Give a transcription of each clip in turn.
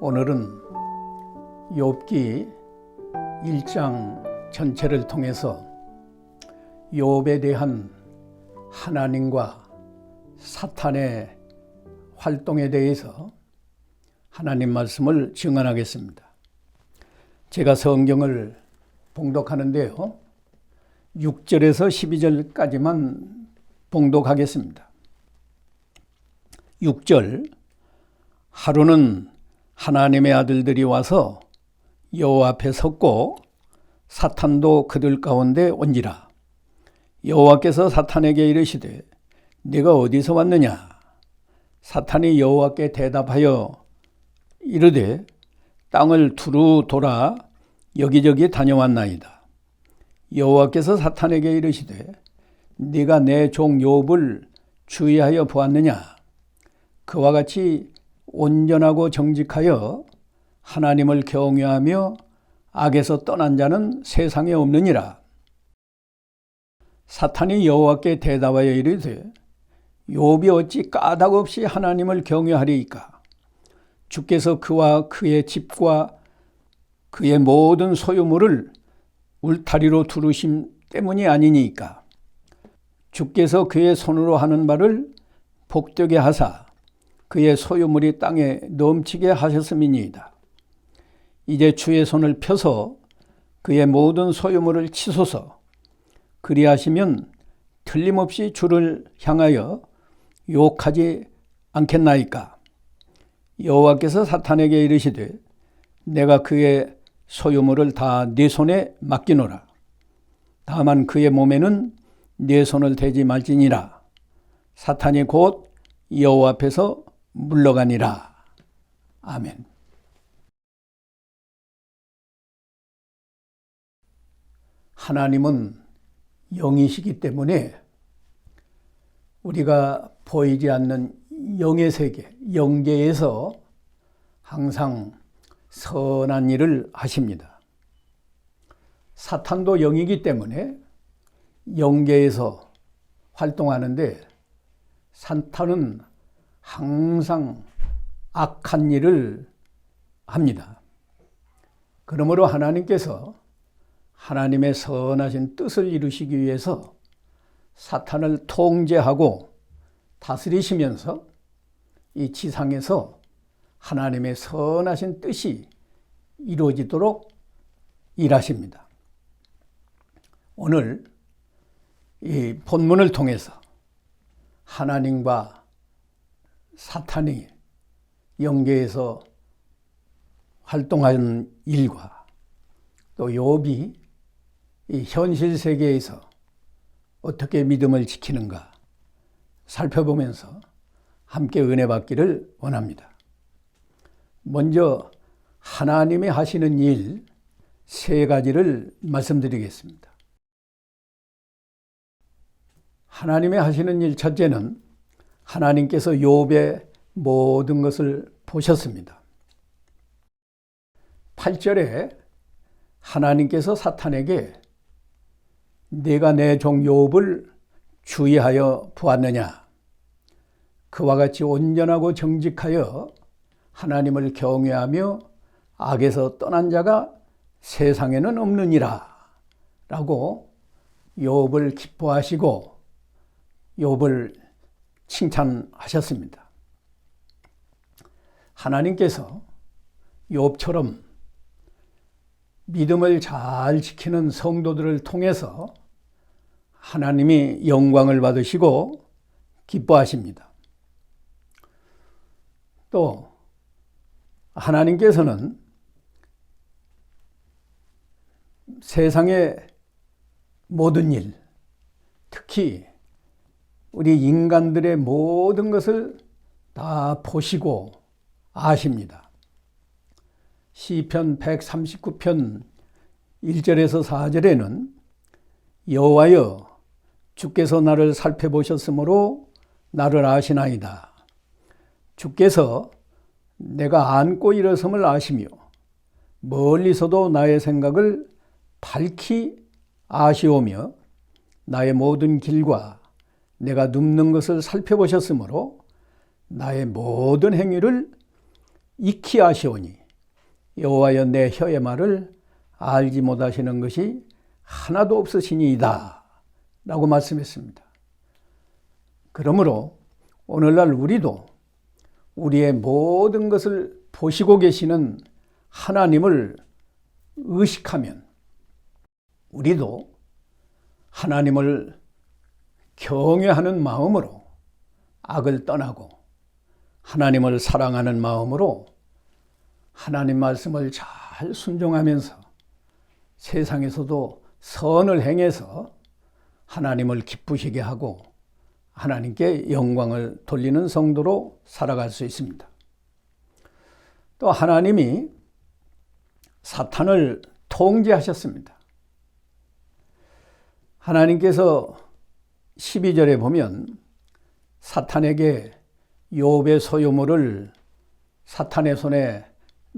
오늘은 욥기 1장 전체를 통해서 욥에 대한 하나님과 사탄의 활동에 대해서 하나님 말씀을 증언하겠습니다. 제가 성경을 봉독하는데요, 6절에서 12절까지만 봉독하겠습니다. 6절, 하루는 하나님의 아들들이 와서 여호와 앞에 섰고 사탄도 그들 가운데 온지라. 여호와께서 사탄에게 이르시되 네가 어디서 왔느냐? 사탄이 여호와께 대답하여 이르되 땅을 두루 돌아 여기저기 다녀왔나이다. 여호와께서 사탄에게 이르시되 네가 내 종 욥을 주의하여 보았느냐? 그와 같이 온전하고 정직하여 하나님을 경외하며 악에서 떠난 자는 세상에 없느니라. 사탄이 여호와께 대답하여 이르되 욥이 어찌 까닭없이 하나님을 경외하리이까? 주께서 그와 그의 집과 그의 모든 소유물을 울타리로 두르심 때문이 아니니까. 주께서 그의 손으로 하는 바를 복되게 하사 그의 소유물이 땅에 넘치게 하셨음이니이다. 이제 주의 손을 펴서 그의 모든 소유물을 치소서. 그리하시면 틀림없이 주를 향하여 욕하지 않겠나이까? 여호와께서 사탄에게 이르시되 내가 그의 소유물을 다 네 손에 맡기노라. 다만 그의 몸에는 네 손을 대지 말지니라. 사탄이 곧 여호와 앞에서 물러가니라. 아멘. 하나님은 영이시기 때문에 우리가 보이지 않는 영의 세계, 영계에서 항상 선한 일을 하십니다. 사탄도 영이기 때문에 영계에서 활동하는데 사탄은 항상 악한 일을 합니다. 그러므로 하나님께서 하나님의 선하신 뜻을 이루시기 위해서 사탄을 통제하고 다스리시면서 이 지상에서 하나님의 선하신 뜻이 이루어지도록 일하십니다. 오늘 이 본문을 통해서 하나님과 사탄이 영계에서 활동하는 일과 또 욥이 이 현실 세계에서 어떻게 믿음을 지키는가 살펴보면서 함께 은혜 받기를 원합니다. 먼저 하나님이 하시는 일 3가지를 말씀드리겠습니다. 하나님이 하시는 일 첫째는 하나님께서 욥의 모든 것을 보셨습니다. 8절에 하나님께서 사탄에게 네가 내 종 욥을 주의하여 보았느냐? 그와 같이 온전하고 정직하여 하나님을 경외하며 악에서 떠난 자가 세상에는 없느니라 라고 욥을 기뻐하시고 욥을 칭찬하셨습니다. 하나님께서 욥처럼 믿음을 잘 지키는 성도들을 통해서 하나님이 영광을 받으시고 기뻐하십니다. 또 하나님께서는 세상의 모든 일, 특히 우리 인간들의 모든 것을 다 보시고 아십니다. 시편 139편 1절에서 4절에는 여호와여 주께서 나를 살펴보셨으므로 나를 아시나이다. 주께서 내가 안고 일어섬을 아시며 멀리서도 나의 생각을 밝히 아시오며 나의 모든 길과 내가 눕는 것을 살펴보셨으므로 나의 모든 행위를 익히 아시오니 여호와여 내 혀의 말을 알지 못하시는 것이 하나도 없으시니이다 라고 말씀했습니다. 그러므로 오늘날 우리도 우리의 모든 것을 보시고 계시는 하나님을 의식하면 우리도 하나님을 경외하는 마음으로 악을 떠나고 하나님을 사랑하는 마음으로 하나님 말씀을 잘 순종하면서 세상에서도 선을 행해서 하나님을 기쁘시게 하고 하나님께 영광을 돌리는 성도로 살아갈 수 있습니다. 또 하나님이 사탄을 통제하셨습니다. 하나님께서 12절에 보면 사탄에게 욥의 소유물을 사탄의 손에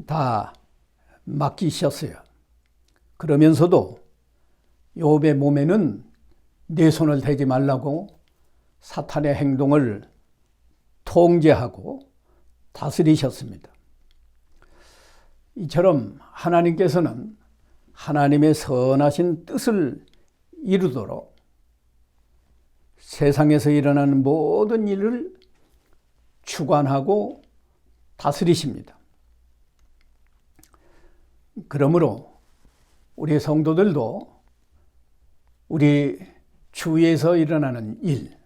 다 맡기셨어요. 그러면서도 욥의 몸에는 내 손을 대지 말라고 사탄의 행동을 통제하고 다스리셨습니다. 이처럼 하나님께서는 하나님의 선하신 뜻을 이루도록 세상에서 일어나는 모든 일을 주관하고 다스리십니다. 그러므로 우리 성도들도 우리 주위에서 일어나는 일,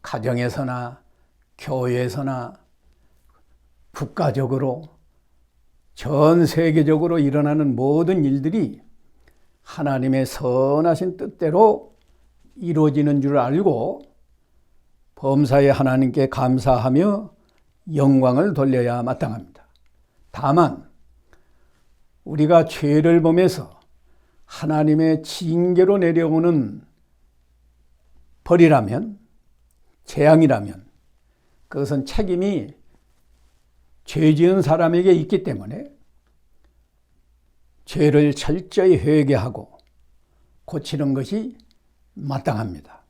가정에서나 교회에서나 국가적으로 전 세계적으로 일어나는 모든 일들이 하나님의 선하신 뜻대로 이루어지는 줄 알고 범사에 하나님께 감사하며 영광을 돌려야 마땅합니다. 다만 우리가 죄를 범해서 하나님의 징계로 내려오는 벌이라면, 재앙이라면 그것은 책임이 죄 지은 사람에게 있기 때문에 죄를 철저히 회개하고 고치는 것이 마땅합니다.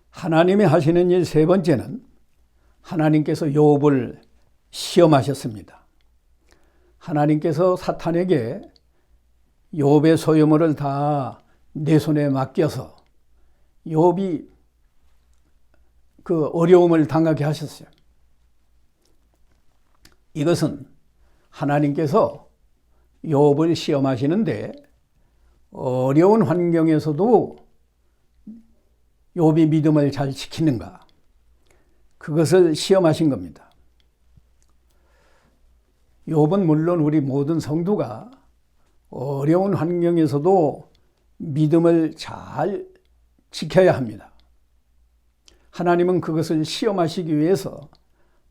하나님이 하시는 일 세 번째는 하나님께서 욥을 시험하셨습니다. 하나님께서 사탄에게 욥의 소유물을 다 내 손에 맡겨서 욥이 그 어려움을 당하게 하셨어요. 이것은 하나님께서 욥을 시험하시는데 어려운 환경에서도 욥이 믿음을 잘 지키는가, 그것을 시험하신 겁니다. 욥은 물론 우리 모든 성도가 어려운 환경에서도 믿음을 잘 지켜야 합니다. 하나님은 그것을 시험하시기 위해서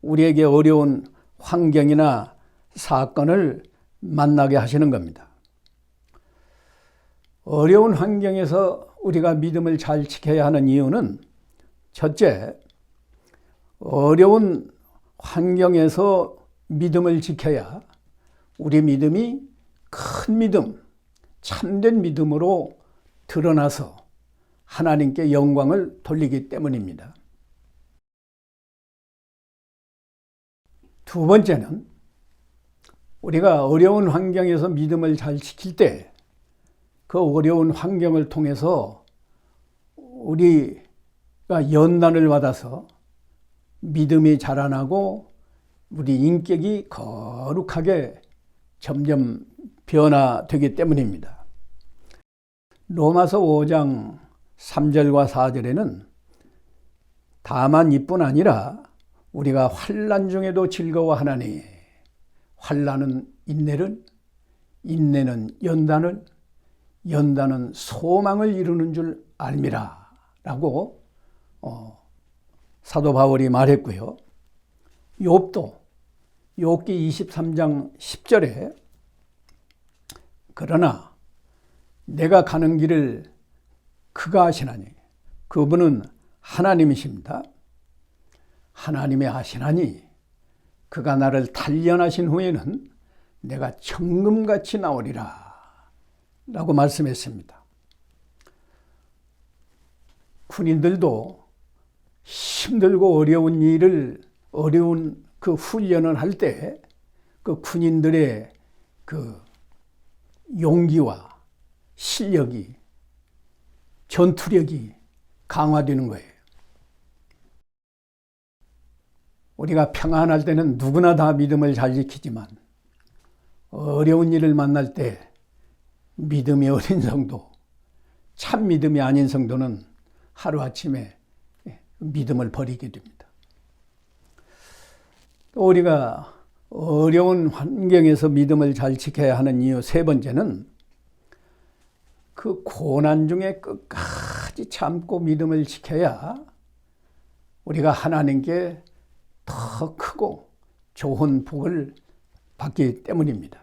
우리에게 어려운 환경이나 사건을 만나게 하시는 겁니다. 어려운 환경에서 우리가 믿음을 잘 지켜야 하는 이유는 첫째, 어려운 환경에서 믿음을 지켜야 우리 믿음이 큰 믿음, 참된 믿음으로 드러나서 하나님께 영광을 돌리기 때문입니다. 두 번째는 우리가 어려운 환경에서 믿음을 잘 지킬 때 그 어려운 환경을 통해서 우리가 연단을 받아서 믿음이 자라나고 우리 인격이 거룩하게 점점 변화되기 때문입니다. 로마서 5장 3절과 4절에는 다만 이뿐 아니라 우리가 환난 중에도 즐거워하나니 환난은 인내를, 인내는 연단을, 연단은 소망을 이루는 줄 알미라 라고 사도 바울이 말했고요. 욥도 욥기 23장 10절에 그러나 내가 가는 길을 그가 아시나니, 그분은 하나님이십니다. 하나님이 아시나니 그가 나를 단련하신 후에는 내가 청금같이 나오리라 라고 말씀했습니다. 군인들도 힘들고 어려운 일을, 어려운 그 훈련을 할 때 그 군인들의 그 용기와 실력이, 전투력이 강화되는 거예요. 우리가 평안할 때는 누구나 다 믿음을 잘 지키지만 어려운 일을 만날 때 믿음이 어린 성도, 참 믿음이 아닌 성도는 하루아침에 믿음을 버리게 됩니다. 또 우리가 어려운 환경에서 믿음을 잘 지켜야 하는 이유 세 번째는 그 고난 중에 끝까지 참고 믿음을 지켜야 우리가 하나님께 더 크고 좋은 복을 받기 때문입니다.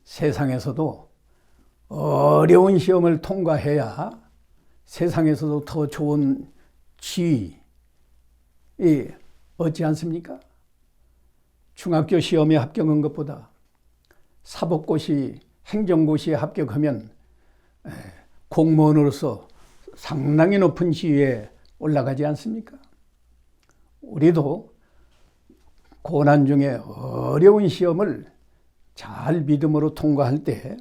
세상에서도 어려운 시험을 통과해야 세상에서도 더 좋은 지위 얻지 않습니까? 중학교 시험에 합격한 것보다 사법고시, 행정고시에 합격하면 공무원으로서 상당히 높은 지위에 올라가지 않습니까? 우리도 고난 중에 어려운 시험을 잘 믿음으로 통과할 때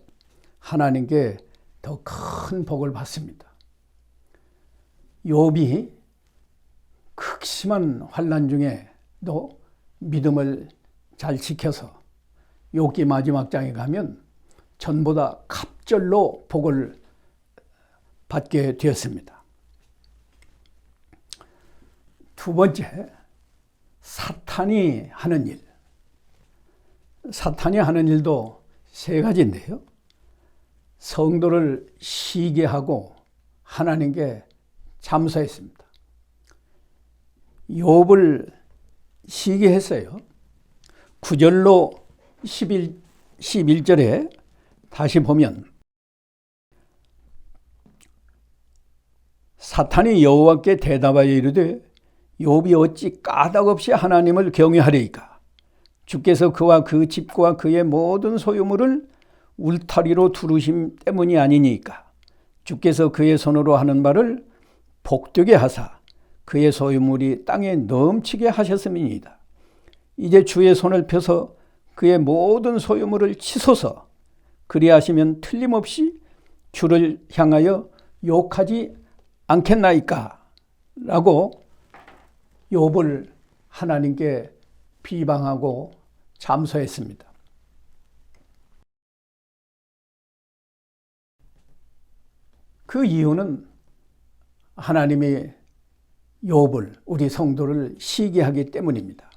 하나님께 더 큰 복을 받습니다. 욥이 극심한 환난 중에도 믿음을 잘 지켜서 욥기 마지막 장에 가면 전보다 갑절로 복을 받게 되었습니다. 두 번째, 사탄이 하는 일. 사탄이 하는 일도 세 가지인데요. 성도를 시기하고 하나님께 잠수했습니다. 욥을 시기했어요. 9절로 11절에 다시 보면 사탄이 여호와께 대답하여 이르되 욥이 어찌 까닭없이 하나님을 경외하리이까? 주께서 그와 그 집과 그의 모든 소유물을 울타리로 두르심 때문이 아니니까. 주께서 그의 손으로 하는 바를 복되게 하사 그의 소유물이 땅에 넘치게 하셨음이니이다. 이제 주의 손을 펴서 그의 모든 소유물을 치소서. 그리하시면 틀림없이 주를 향하여 욕하지 않겠나이까? 라고 욥을 하나님께 비방하고 잠수했습니다. 그 이유는 하나님이 욥을, 우리 성도를 시기하기 때문입니다.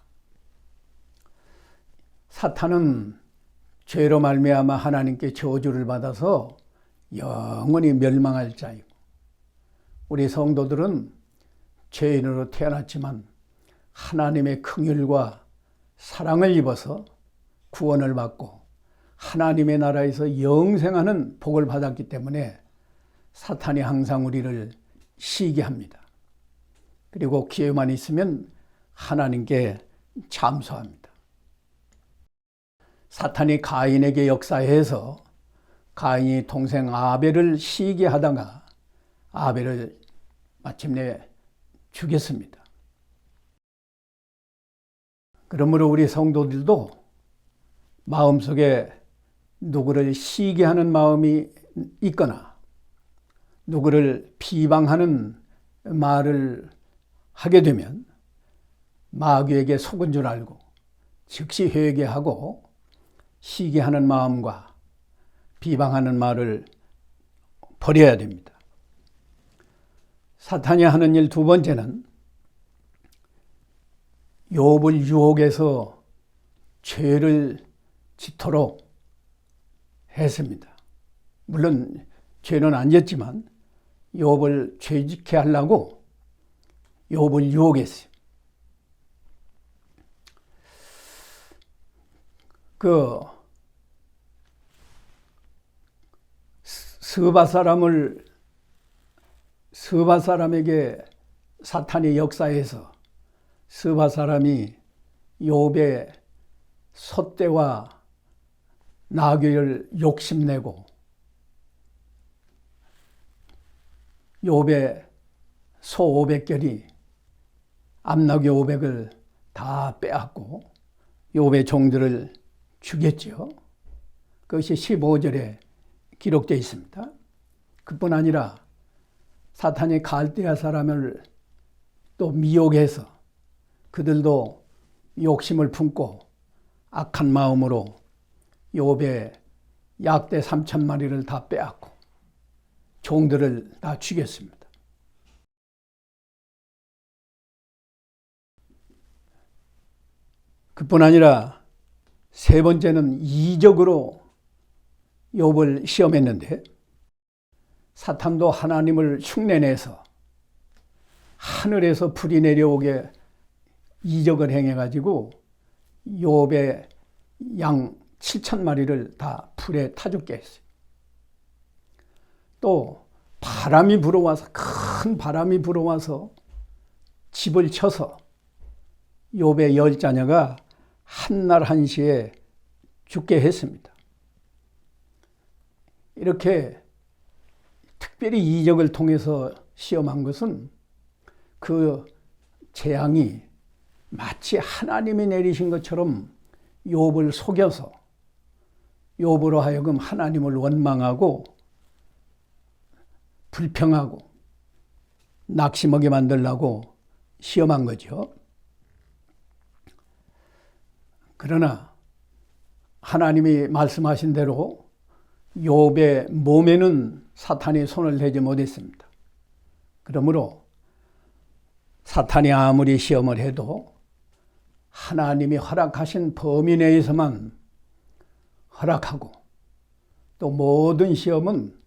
사탄은 죄로 말미암아 하나님께 저주를 받아서 영원히 멸망할 자이고, 우리 성도들은 죄인으로 태어났지만 하나님의 긍휼과 사랑을 입어서 구원을 받고 하나님의 나라에서 영생하는 복을 받았기 때문에 사탄이 항상 우리를 시기합니다. 그리고 기회만 있으면 하나님께 잠수합니다. 사탄이 가인에게 역사해서 가인이 동생 아벨을 시기하다가 아벨을 마침내 죽였습니다. 그러므로 우리 성도들도 마음속에 누구를 시기하는 마음이 있거나 누구를 비방하는 말을 하게 되면 마귀에게 속은 줄 알고 즉시 회개하고 시기하는 마음과 비방하는 말을 버려야 됩니다. 사탄이 하는 일 두 번째는 욥을 유혹해서 죄를 짓도록 했습니다. 물론 죄는 안 짓지만 욥을 죄짓게 하려고 욥을 유혹했어요. 그 스바 사람에게 사탄이 역사해서 스바 사람이 욥의 소떼와 나귀를 욕심내고 욥의 소 500결이 암나귀 500을 다 빼앗고 욥의 종들을 죽였죠. 그것이 15절에 기록되어 있습니다. 그뿐 아니라 사탄이 갈대아 사람을 또 미혹해서 그들도 욕심을 품고 악한 마음으로 욥의 약대 3,000마리를 다 빼앗고 종들을 다 죽였습니다. 그뿐 아니라 세 번째는 이적으로 욥을 시험했는데 사탄도 하나님을 흉내내서 하늘에서 불이 내려오게 이적을 행해가지고 욥의 양 7,000마리를 다 불에 타 죽게 했어요. 또 바람이 불어와서 큰 바람이 불어와서 집을 쳐서 욥의 10자녀가 한날 한시에 죽게 했습니다. 이렇게 특별히 이적을 통해서 시험한 것은 그 재앙이 마치 하나님이 내리신 것처럼 욥을 속여서 욥으로 하여금 하나님을 원망하고 불평하고 낙심하게 만들려고 시험한 거죠. 그러나 하나님이 말씀하신 대로 욥의 몸에는 사탄이 손을 대지 못했습니다. 그러므로 사탄이 아무리 시험을 해도 하나님이 허락하신 범위 내에서만 허락하고 또 모든 시험은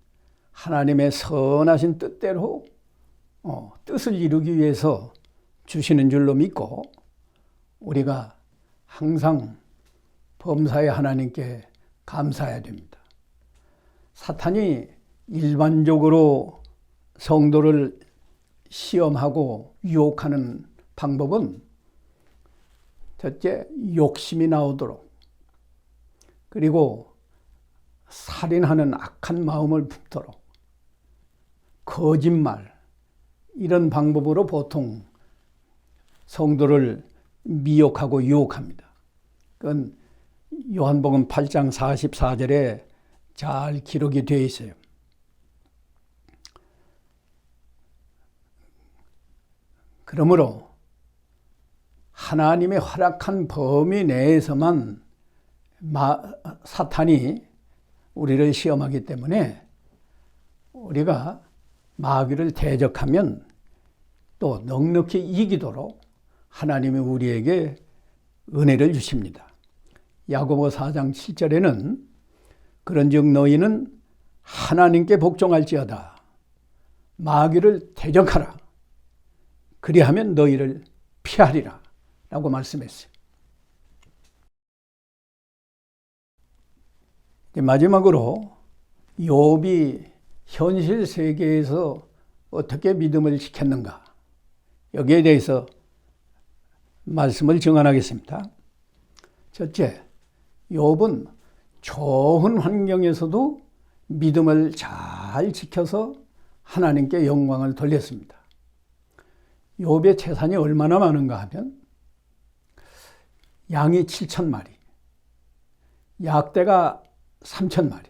하나님의 선하신 뜻대로 뜻을 이루기 위해서 주시는 줄로 믿고 우리가 항상 범사의 하나님께 감사해야 됩니다. 사탄이 일반적으로 성도를 시험하고 유혹하는 방법은 첫째, 욕심이 나오도록, 그리고 살인하는 악한 마음을 품도록, 거짓말, 이런 방법으로 보통 성도를 미혹하고 유혹합니다. 그건 요한복음 8장 44절에 잘 기록이 되어 있어요. 그러므로 하나님의 허락한 범위 내에서만 사탄이 우리를 시험하기 때문에 우리가 마귀를 대적하면 또 넉넉히 이기도록 하나님이 우리에게 은혜를 주십니다. 야고보 4장 7절에는 그런즉 너희는 하나님께 복종할지어다. 마귀를 대적하라. 그리하면 너희를 피하리라. 라고 말씀했어요. 마지막으로 욥이 현실 세계에서 어떻게 믿음을 지켰는가, 여기에 대해서 말씀을 증언하겠습니다. 첫째, 욥은 좋은 환경에서도 믿음을 잘 지켜서 하나님께 영광을 돌렸습니다. 욥의 재산이 얼마나 많은가 하면 양이 7,000마리, 약대가 3,000마리,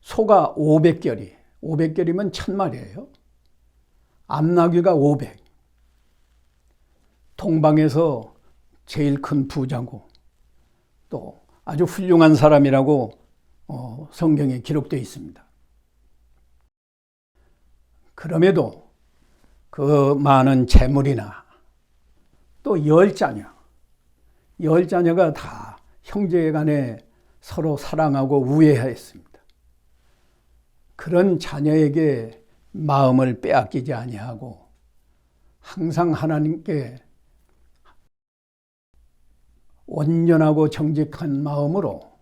소가 500결이, 500결이면 1,000마리예요. 암나귀가 500, 동방에서 제일 큰 부자고 또 아주 훌륭한 사람이라고 성경에 기록되어 있습니다. 그럼에도 그 많은 재물이나 또 10자녀, 10자녀가 다 형제간에 서로 사랑하고 우애하였습니다. 그런 자녀에게 마음을 빼앗기지 아니하고 항상 하나님께 온전하고 정직한 마음으로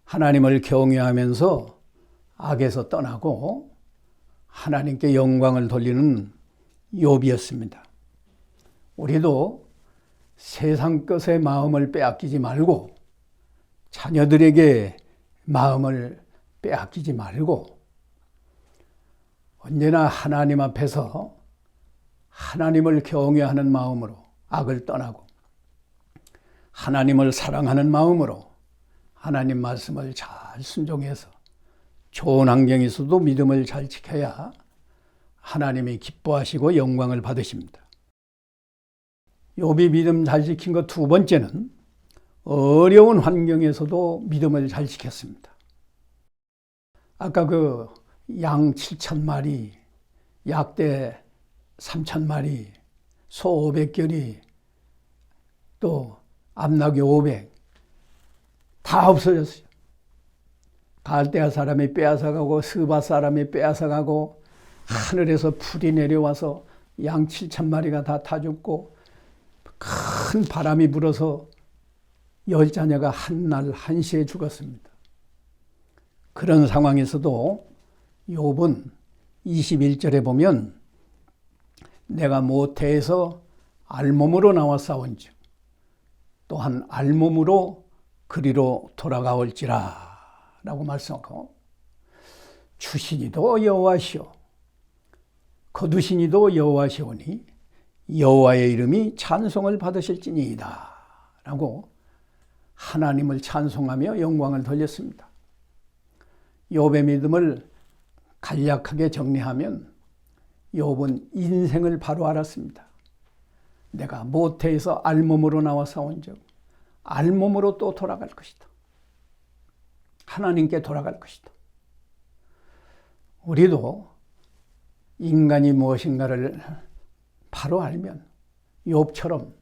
하나님을 경외하면서 악에서 떠나고 하나님께 영광을 돌리는 욥이었습니다. 우리도 세상 것에 마음을 빼앗기지 말고 자녀들에게 마음을 빼앗기지 말고 언제나 하나님 앞에서 하나님을 경외하는 마음으로 악을 떠나고 하나님을 사랑하는 마음으로 하나님 말씀을 잘 순종해서 좋은 환경에서도 믿음을 잘 지켜야 하나님이 기뻐하시고 영광을 받으십니다. 욥이 믿음 잘 지킨 것 두 번째는 어려운 환경에서도 믿음을 잘 지켰습니다. 아까 그 양 7,000마리, 약대 3,000마리, 소 500결이, 또 암나귀 500, 다 없어졌어요. 갈대아 사람이 빼앗아가고 스바 사람이 빼앗아가고 하늘에서 풀이 내려와서 양 7,000마리가 다 타 죽고 큰 바람이 불어서 10자녀가 한날 한시에 죽었습니다. 그런 상황에서도 욥은 21절에 보면 내가 모태에서 알몸으로 나와 싸운즉 또한 알몸으로 그리로 돌아가올지라 라고 말씀하고, 주시니도 여호와시오 거두시니도 여호와시오니 여호와의 이름이 찬송을 받으실지니이다 라고 하나님을 찬송하며 영광을 돌렸습니다. 욥의 믿음을 간략하게 정리하면 욥은 인생을 바로 알았습니다. 내가 모태에서 알몸으로 나와 싸운즉 알몸으로 또 돌아갈 것이다. 하나님께 돌아갈 것이다. 우리도 인간이 무엇인가를 바로 알면 욥처럼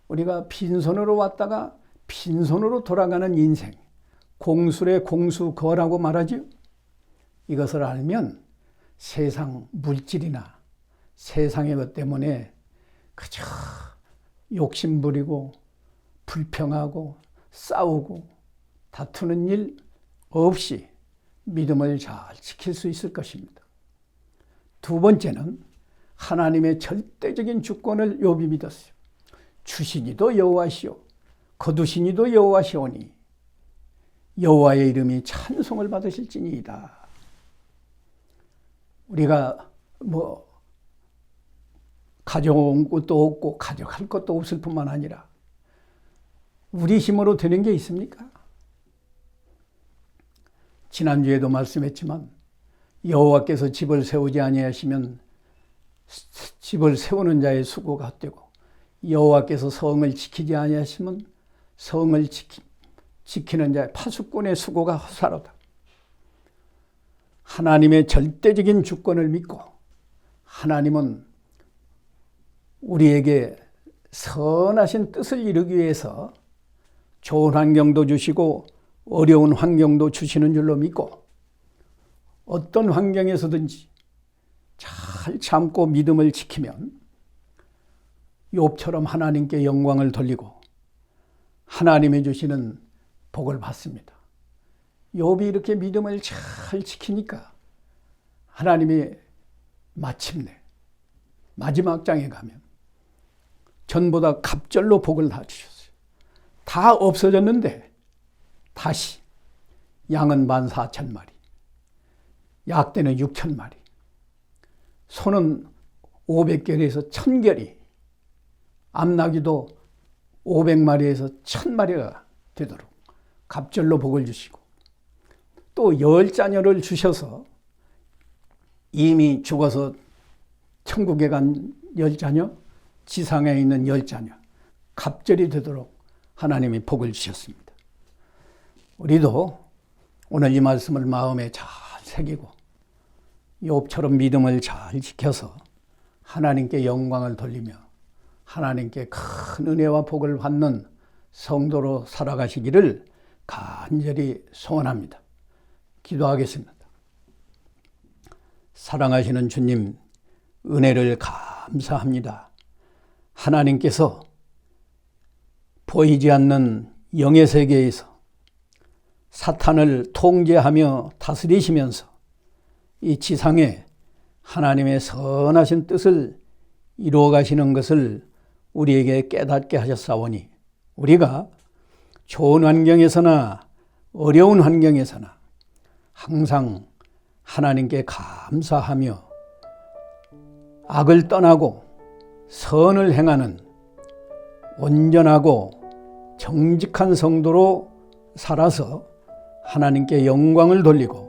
우리가 빈손으로 왔다가 빈손으로 돌아가는 인생, 공술의 공수거라고 말하죠. 이것을 알면 세상 물질이나 세상의 것 때문에 그저 욕심부리고 불평하고 싸우고 다투는 일 없이 믿음을 잘 지킬 수 있을 것입니다. 두 번째는 하나님의 절대적인 주권을 욥이 믿었어요. 주시니도 여호와시오 거두시니도 여호와시오니 여호와의 이름이 찬송을 받으실지니이다. 우리가 가져온 것도 없고 가져갈 것도 없을 뿐만 아니라 우리 힘으로 되는 게 있습니까? 지난주에도 말씀했지만 여호와께서 집을 세우지 아니하시면 집을 세우는 자의 수고가 헛되고 여호와께서 성을 지키지 아니하시면 성을 지키는 자의 파수꾼의 수고가 헛사로다. 하나님의 절대적인 주권을 믿고 하나님은 우리에게 선하신 뜻을 이루기 위해서 좋은 환경도 주시고 어려운 환경도 주시는 줄로 믿고 어떤 환경에서든지 잘 참고 믿음을 지키면 욥처럼 하나님께 영광을 돌리고 하나님이 주시는 복을 받습니다. 욥이 이렇게 믿음을 잘 지키니까 하나님이 마침내 마지막 장에 가면 전보다 갑절로 복을 다 주셨어요. 다 없어졌는데 다시 양은 14,000마리, 약대는 6,000마리, 소는 500결에서 1,000결이, 암나귀도 500마리에서 1,000마리가 되도록 갑절로 복을 주시고 또 10자녀를 주셔서 이미 죽어서 천국에 간 10자녀, 지상에 있는 10자녀, 갑절이 되도록 하나님이 복을 주셨습니다. 우리도 오늘 이 말씀을 마음에 잘 새기고 욥처럼 믿음을 잘 지켜서 하나님께 영광을 돌리며 하나님께 큰 은혜와 복을 받는 성도로 살아가시기를 간절히 소원합니다. 기도하겠습니다. 사랑하시는 주님, 은혜를 감사합니다. 하나님께서 보이지 않는 영의 세계에서 사탄을 통제하며 다스리시면서 이 지상에 하나님의 선하신 뜻을 이루어 가시는 것을 우리에게 깨닫게 하셨사오니 우리가 좋은 환경에서나 어려운 환경에서나 항상 하나님께 감사하며 악을 떠나고 선을 행하는 온전하고 정직한 성도로 살아서 하나님께 영광을 돌리고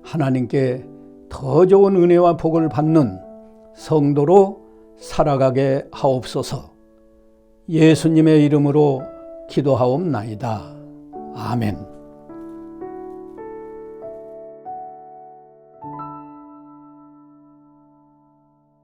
하나님께 더 좋은 은혜와 복을 받는 성도로 살아가게 하옵소서. 예수님의 이름으로 기도하옵나이다. 아멘.